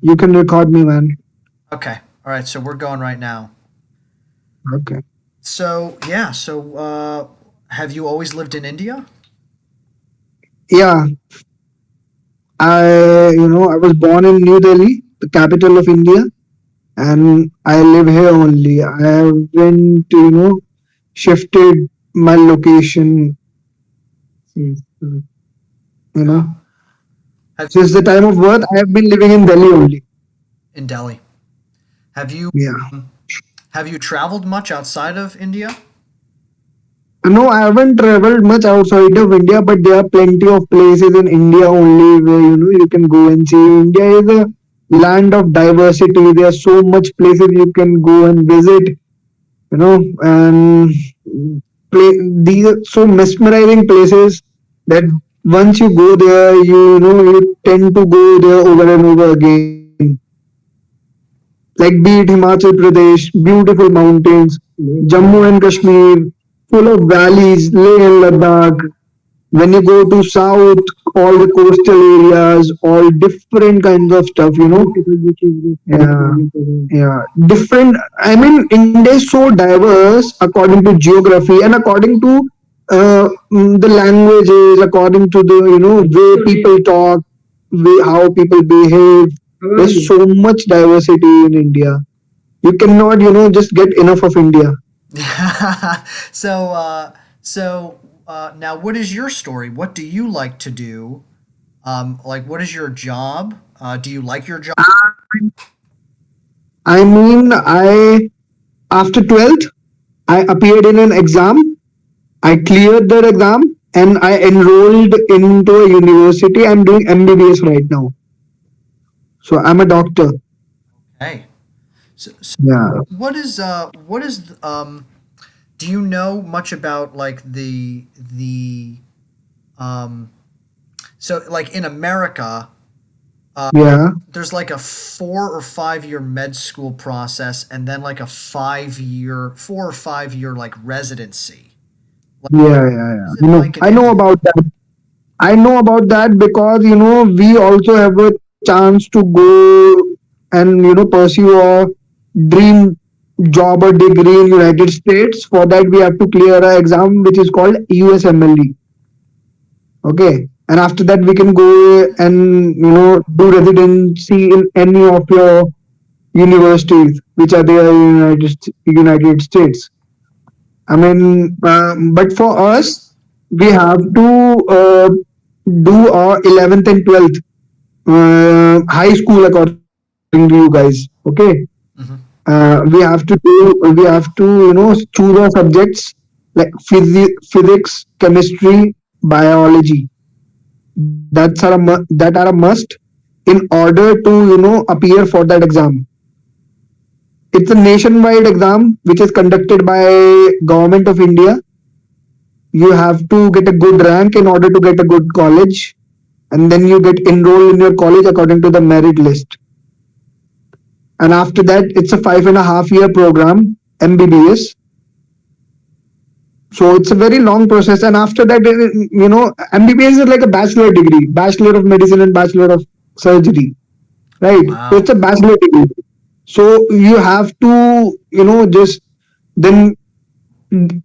You can record me, man. Okay. All right. So we're going right now. Okay. So yeah. Have you always lived in India? Yeah, I was born in New Delhi, the capital of India, and I live here only. I haven't, shifted my location since, you Oh, know, have since the time of birth. I have been living in Delhi only. in Delhi. Have you Yeah. have you traveled much outside of India? No, I haven't traveled much outside of India, but there are plenty of places in India only where you can go and see. India is a land of diversity. There are so much places you can go and visit. And these are so mesmerizing places that once you go there, you tend to go there over and over again. Like be it Himachal Pradesh, beautiful mountains, Jammu and Kashmir, full of valleys, Leh and Ladakh. When you go to south, all the coastal areas, all different kinds of stuff. Yeah, yeah, different. I mean, India is so diverse according to geography and according to the languages, according to the way people talk, how people behave. There's so much diversity in India. You cannot just get enough of India. so uh, now, what is your story? What do you like to do? Like, what is your job? Do you like your job? I mean, I after 12th, I appeared in an exam. I cleared that exam and I enrolled into a university. I'm doing MBBS right now. So I'm a doctor. Hey. So Yeah. what is do you know much about like um like in America, Yeah. there's like a 4 or 5 year med school process and then like a 5 year 4 or 5 year like residency. Like, Yeah. Yeah. is Yeah. it like in I know India? about that. I know about that because we also have a chance to go and pursue a dream job or degree in United States. For that, we have to clear an exam which is called USMLE. Okay, and after that we can go and do residency in any of your universities which are there in United States. I mean, but for us, we have to do our 11th and 12th high school according to you guys. Okay, Hmm. we have to choose our subjects like physics, chemistry, biology. That are a must in order to appear for that exam. It's a nationwide exam which is conducted by government of India. You have to get a good rank in order to get a good college, and then you get enrolled in your college according to the merit list. And after that, it's a 5.5 year program, MBBS. So it's a very long process. And after that, MBBS is like a bachelor degree, bachelor of medicine and bachelor of surgery, right? So Wow. it's a bachelor degree. So you have to just then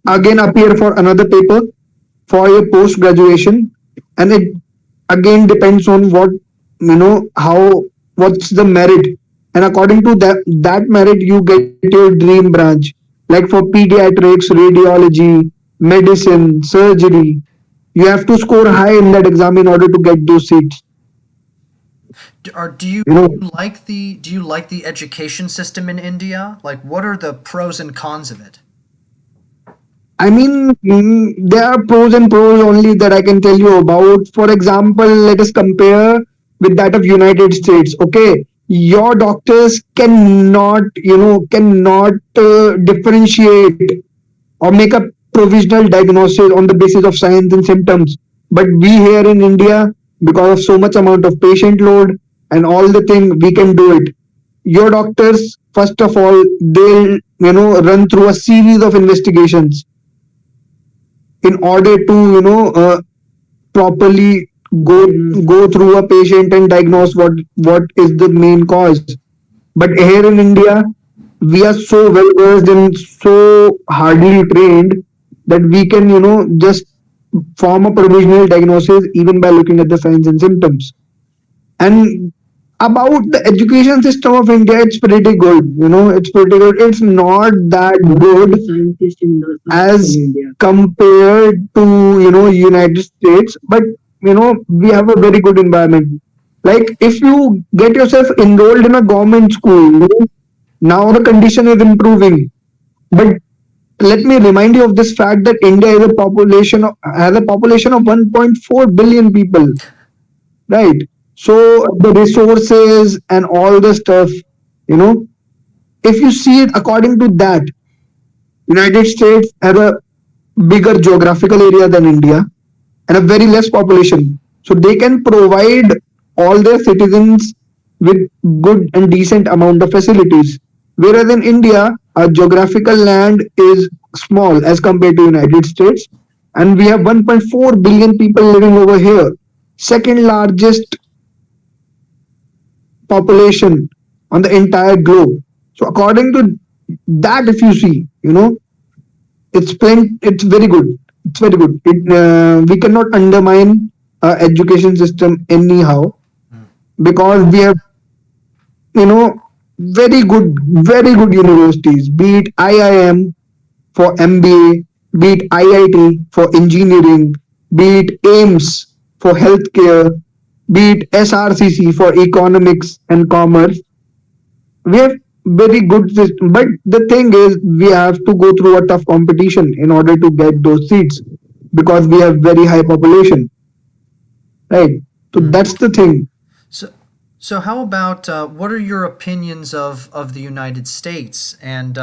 again appear for another paper for your post graduation, and it again depends on what how what's the merit, and according to that merit you get your dream branch, like for pediatrics, radiology, medicine, surgery. You have to score high in that exam in order to get those seats. Do you you know do you like the education system in India? Like, what are the pros and cons of it? I mean, there are pros and pros only that I can tell you about. For example, let us compare with that of United States. Okay, your doctors cannot differentiate or make a provisional diagnosis on the basis of signs and symptoms. But we here in India, because of so much amount of patient load and all the thing, we can do it. Your doctors, first of all, they'll run through a series of investigations in order to properly go go through a patient and diagnose what is the main cause. But here in India, we are so well versed and so hardly trained that we can, just form a provisional diagnosis even by looking at the signs and symptoms. And about the education system of India, it's pretty good. It's pretty good. It's not that good as compared to United States, but we have a very good environment. Like if you get yourself enrolled in a government school, now the condition is improving. But let me remind you of this fact that India is a population of, has a population of 1.4 billion people, right? So the resources and all the stuff, you know, if you see it according to that, United States has a bigger geographical area than India and a very less population. So they can provide all their citizens with good and decent amount of facilities. Whereas in India, our geographical land is small as compared to United States, and we have 1.4 billion people living over here, second largest population on the entire globe. So according to that, if you see, it's very good. It's very good. We cannot undermine our education system anyhow Mm. because we have, you know, very good universities, be it IIM for MBA, be it IIT for engineering, be it AIMS for healthcare, be it SRCC for economics and commerce. We have very good system, but the thing is we have to go through a tough competition in order to get those seats because we have very high population, right? So Mm. that's the thing. So, so how about what are your opinions of the United States, and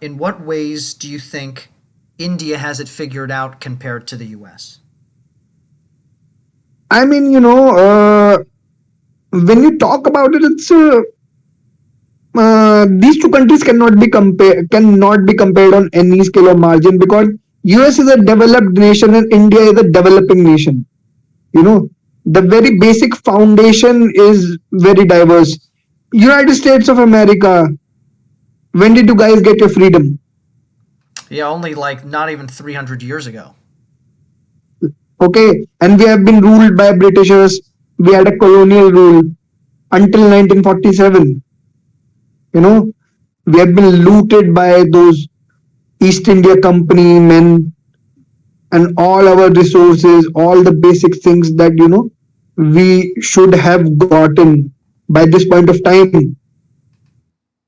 in what ways do you think India has it figured out compared to the U.S.? I mean, when you talk about it, it's these two countries cannot be compared on any scale or margin because US is a developed nation and India is a developing nation. You know, the very basic foundation is very diverse. United States of America, when did you guys get your freedom? Yeah, only like not even 300 years ago. Okay, and we have been ruled by Britishers. We had a colonial rule until 1947. You know, we have been looted by those East India Company men and all our resources, all the basic things that we should have gotten by this point of time.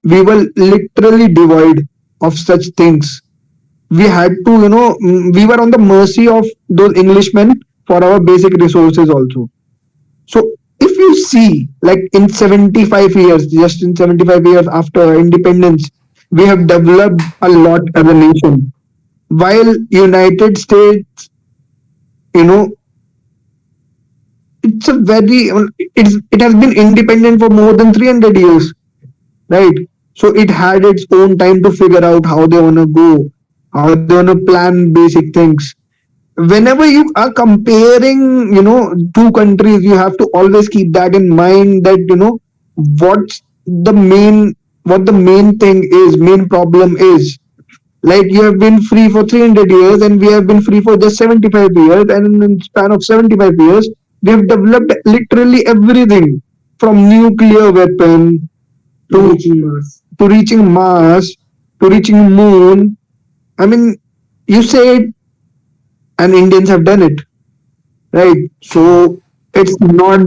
We were literally devoid of such things. We had to, we were on the mercy of those Englishmen for our basic resources also. So if you see, like in 75 years, just in 75 years after independence, we have developed a lot as a nation. While United States, you know, it's a very, it has been independent for more than 300 years, right? So it had its own time to figure out how they want to go, how they want to plan basic things. Whenever you are comparing, two countries, you have to always keep that in mind that, what's the main, what the main thing is, main problem is. Like you have been free for 300 years and we have been free for just 75 years, and in span of 75 years we have developed literally everything from nuclear weapon to reaching Mars to reaching moon. I mean, you say it, and Indians have done it, right? So it's not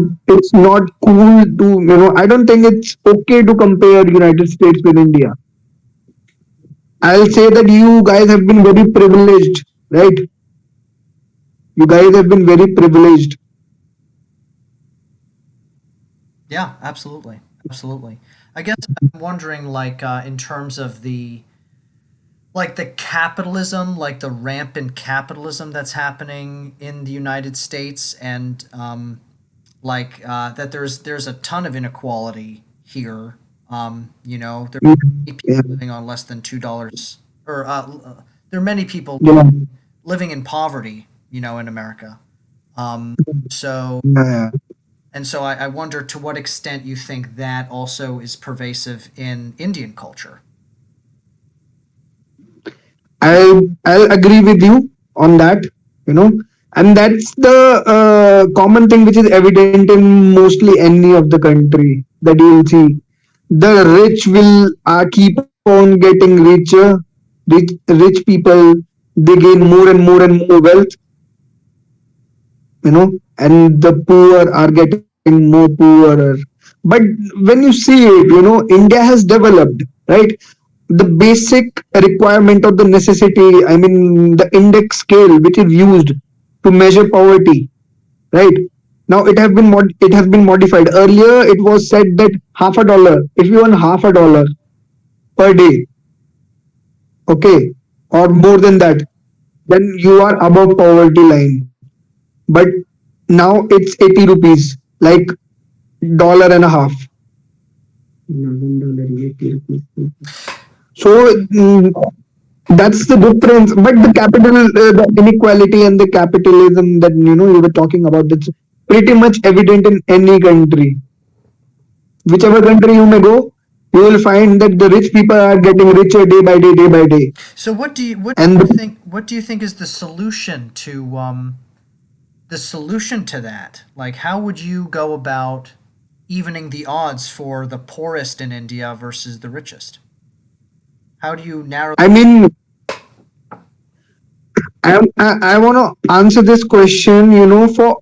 cool to, I don't think it's okay to compare United States with India. I'll say that you guys have been very privileged, right? You guys have been very privileged. Yeah, absolutely, absolutely. I guess I'm wondering, like, in terms of the capitalism, like the rampant capitalism that's happening in the United States, and that there's a ton of inequality here. There are many Yeah, people living on less than $2, or there are many people yeah, living in poverty, in America. Um, so Yeah. and so I wonder to what extent you think that also is pervasive in Indian culture. I'll agree with you on that, you know, and that's the common thing which is evident in mostly any of the country that you will see. The rich will keep on getting richer. Rich people, they gain more and more and more wealth, and the poor are getting more poorer. But when you see it, India has developed, right? The basic requirement of the necessity, I mean the index scale which is used to measure poverty, right? Now it has been modified. Earlier it was said that half a dollar, if you earn half a dollar per day, okay, or more than that, then you are above poverty line. But now it's 80 rupees, like dollar and a half. So that's the difference. But the inequality and the capitalism that you were talking about, that's pretty much evident in any country. Whichever country you may go, you will find that the rich people are getting richer day by day. So what And do you the, think is the solution to that? Like, how would you go about evening the odds for the poorest in India versus the richest? How do you narrow? I mean, I want to answer this question. For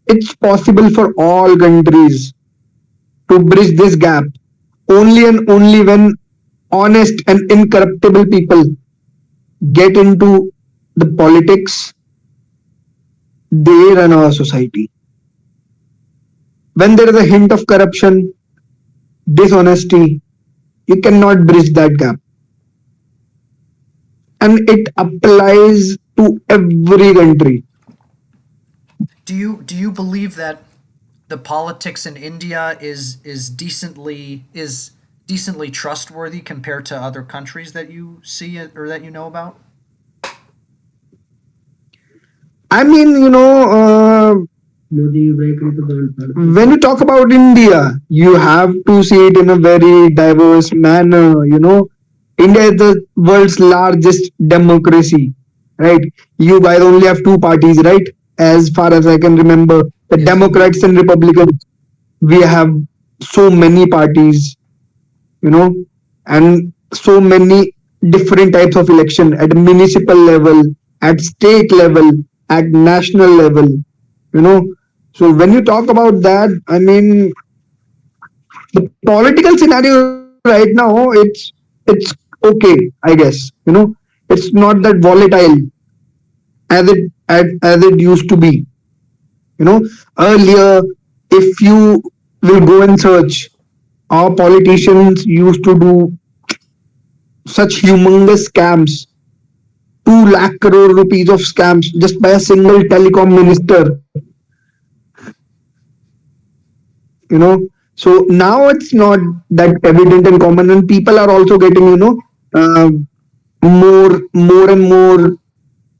it's possible for all countries to bridge this gap only and only when honest and incorruptible people get into the politics. They run our society. When there is a hint of corruption, dishonesty, you cannot bridge that gap. And it applies to every country. Do you believe that the politics in India is decently trustworthy compared to other countries that you see or that you know about? I mean, when you talk about India, you have to see it in a very diverse manner. India is the world's largest democracy, right? You guys only have two parties, right? As far as I can remember, the Yes. Democrats and Republicans. We have so many parties, you know, and so many different types of election at municipal level, at state level, at national level, you know. So when you talk about that, I mean, the political scenario right now, it's okay, I guess. It's not that volatile as it used to be. Earlier, if you will go and search, our politicians used to do such humongous scams, 2 lakh crore rupees of scams just by a single telecom minister, you know. So now it's not that evident and common, and people are also getting, uh, more and more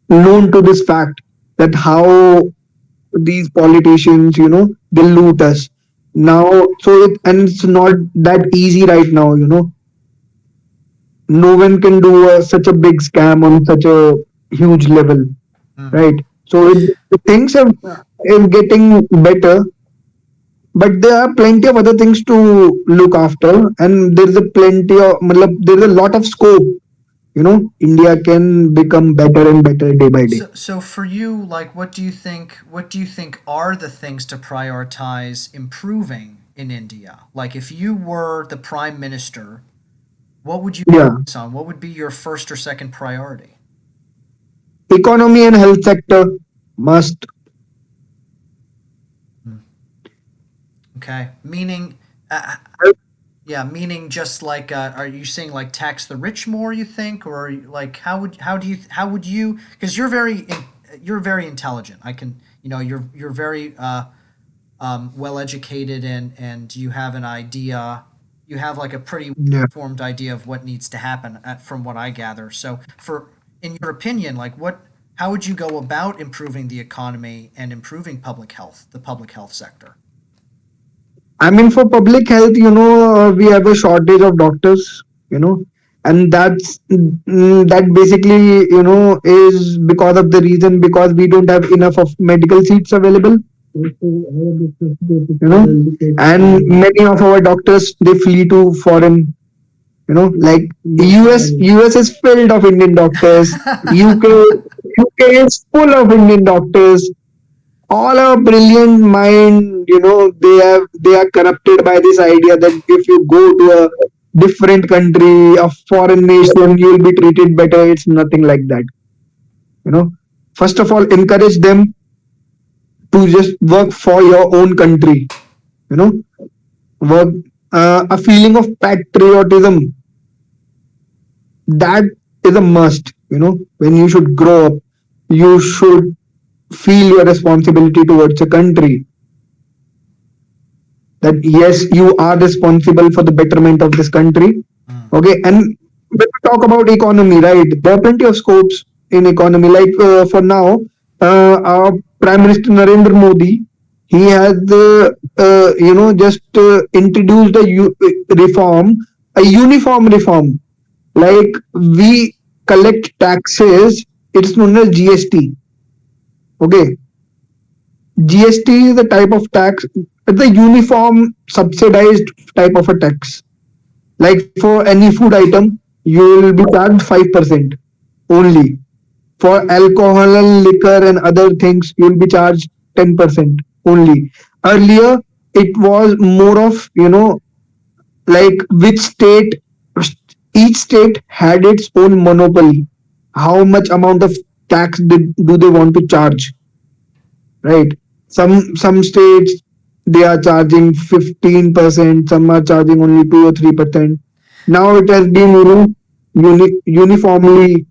known to this fact that how these politicians, they loot us. Now, and it's not that easy right now, no one can do such a big scam on such a huge level, Mm. right? So things are is getting better, but there are plenty of other things to look after, and there's a plenty of, there's a lot of scope. India can become better and better day by day. So for you, like, what do you think are the things to prioritize improving in India? Like, if you were the prime minister, what would you Yeah, focus on? What would be your first or second priority? economy and health sector must. Hmm. Okay, meaning, yeah, meaning just like, are you saying like tax the rich more? You think, or like how would you? Because you're very intelligent. I can, you're very well educated, and you have an idea. You have like a pretty Yeah. formed idea of what needs to happen, from what I gather. So, in your opinion, like, How would you go about improving the economy and improving public health, the public health sector? I mean, for public health, we have a shortage of doctors, and that basically, is because of the reason because we don't have enough of medical seats available, and many of our doctors they flee to foreign, like US is filled of Indian doctors, UK is full of Indian doctors, all are brilliant mind, they are corrupted by this idea that if you go to a different country, a foreign nation, you will be treated better. It's nothing like that. you know First of all, encourage them to just work for your own country. you know Work, a feeling of patriotism, that is a must. When you should grow up, you should feel your responsibility towards a country, that yes, you are responsible for the betterment of this country. Mm. Okay, and when we talk about economy, right, there are plenty of scopes in economy. Like for now, our Prime Minister Narendra Modi, he has just introduced reform, a uniform reform. Like, we collect taxes. It's known as GST. Okay, GST is a type of tax. It's a uniform subsidized type of a tax. Like for any food item, you will be charged 5% only. For alcohol and liquor and other things, you will be charged 10% only. Earlier, it was more of, like which state, each state had its own monopoly. How much amount of tax do they want to charge? Right? Some states they are charging 15%, some are charging only 2 or 3%. Now it has been, uniformly,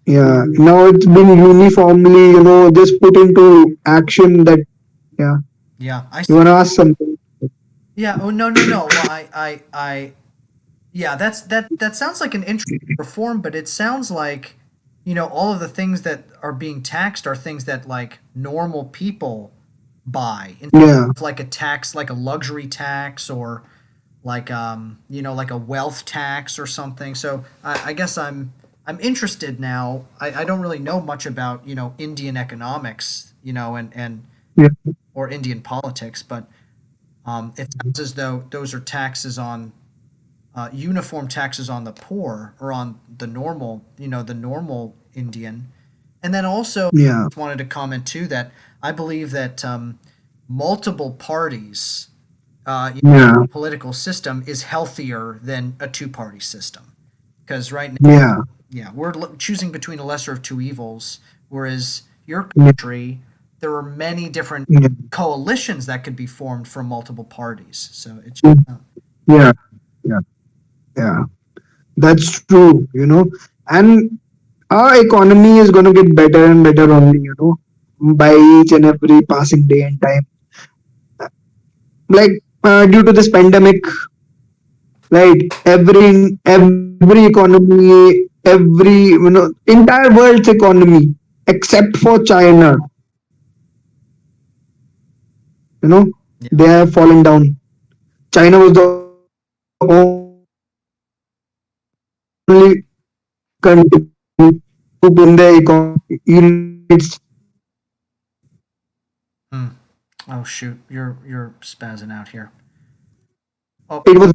yeah. Now it's been uniformly, just put into action. That, yeah. Yeah, I You see. wanna ask something? Yeah. Oh, no, no, no. Well, yeah. That sounds like an interesting reform, but it sounds like, all of the things that are being taxed are things that like normal people buy instead Yeah. of like a tax, like a luxury tax or like like a wealth tax or something. So I guess I'm interested now. I don't really know much about Indian economics, and Yeah. or Indian politics, but it sounds as though those are taxes on uniform taxes on the poor or on the normal, the normal Indian. And then also, Yeah. just wanted to comment too that I believe that multiple parties, Yeah. political system is healthier than a two-party system because right now, Yeah. yeah, we're choosing between a lesser of two evils, whereas your Yeah. country, there are many different Yeah. coalitions that could be formed from multiple parties. So it's Yeah. Yeah. Yeah. That's true. And our economy is going to get better and better only, by each and every passing day and time. Like, due to this pandemic, right? Every economy, entire world's economy, except for China, yeah, they have fallen down. China was the only country who in the economy. hmm. Oh shoot, you're spazzing out here. Oh, It was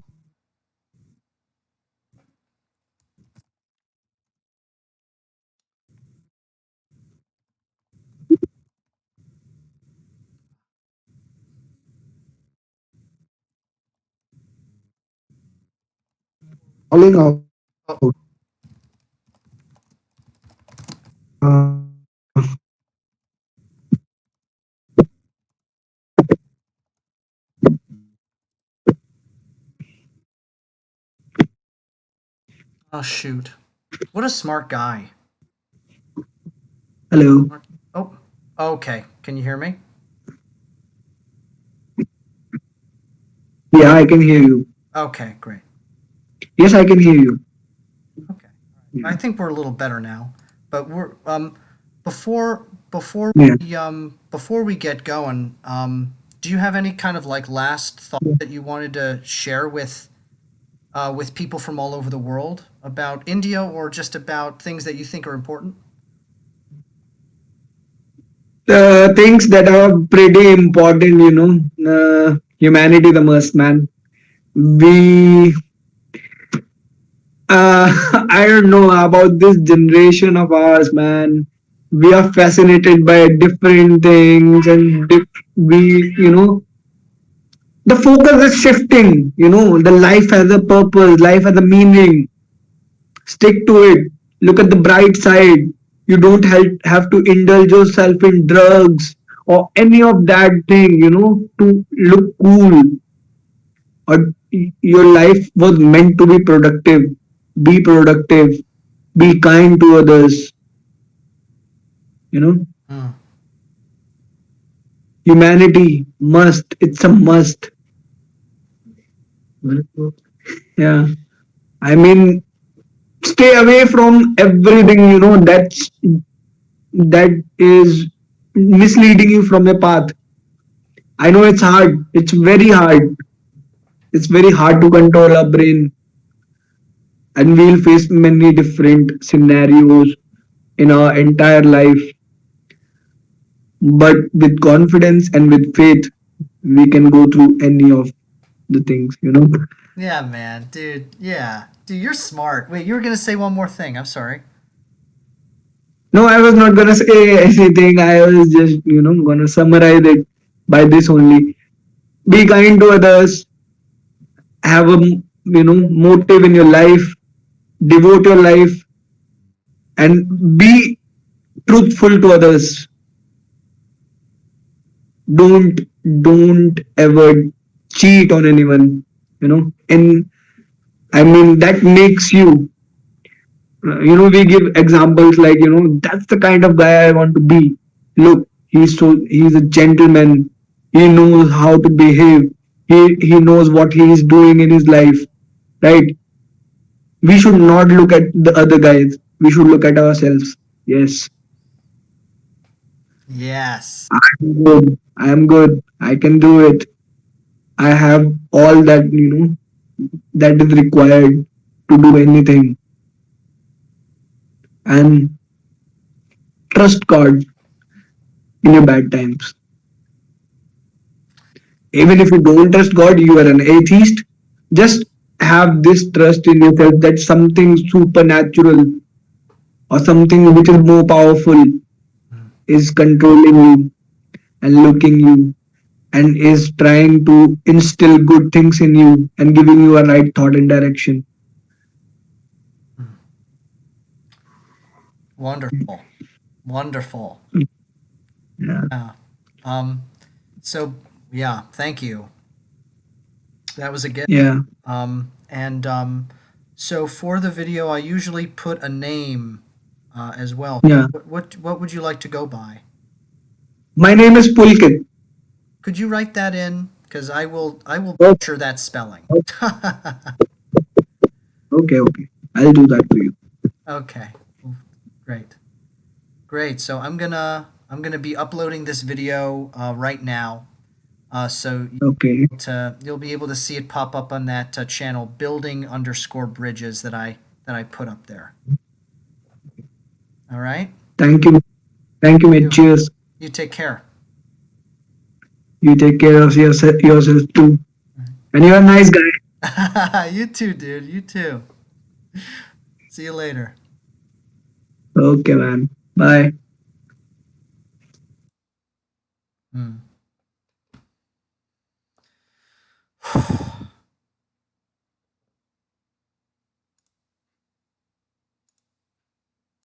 falling out. oh, Uh, oh shoot. What a smart guy. Hello. Oh, okay. Can you hear me? Yeah, I can hear you. Okay, great. Yes, I can hear you. Okay. I think we're a little better now. but we're before Yeah. before we get going, do you have any kind of like last thought that you wanted to share with people from all over the world about India or just about things that you think are important? Things that are pretty important, humanity the most, man. We, I don't know about this generation of ours, man. We are fascinated by different things, and the focus is shifting. The life has a purpose, life has a meaning. Stick to it. Look at the bright side. You don't have to indulge yourself in drugs or any of that thing, to look cool. Or your life was meant to be productive. Be productive. Be kind to others. You know, Mm. humanity must. It's a must. Yeah. I mean, stay away from everything, that is misleading you from your path. I know it's hard. It's very hard. It's very hard to control our brain, and we'll face many different scenarios in our entire life. But with confidence and with faith, we can go through any of the things. Yeah, man, dude. Yeah, dude, you're smart. Wait, you were gonna say one more thing. I'm sorry. No, I was not gonna say anything. I was just, gonna summarize it by this only. Be kind to others. Have a, motive in your life. Devote your life and be truthful to others. Don't ever cheat on anyone. And I mean that makes you. We give examples like, that's the kind of guy I want to be. Look, he's a gentleman. He knows how to behave. He knows what he is doing in his life, right? We should not look at the other guys. We should look at ourselves. Yes, Yes. I'm good. I'm good. I can do it. I have all that, that is required to do anything. And trust God in your bad times. Even if you don't trust God, you are an atheist. Just have this trust in yourself that something supernatural or something which is more powerful Mm. is controlling you and looking you and is trying to instill good things in you and giving you a right thought and direction. Mm. Wonderful. Wonderful. Yeah. Yeah. Um. So yeah, thank you. That was a gift. Yeah. And so for the video, I usually put a name as well. Yeah. What would you like to go by? My name is Pulkit. Could you write that in? Because I will Oh, butcher that spelling. okay, okay. I'll do that to you. Okay. Great. Great. So I'm gonna be uploading this video right now. So Okay. you'll be able to see it pop up on that channel, building underscore bridges that I put up there. All right. Thank you. Thank you, mate. You Cheers. you take care. You take care of yourself too. And you're a nice guy. You too, dude. You too. See you later. Okay, man. Bye. Hmm.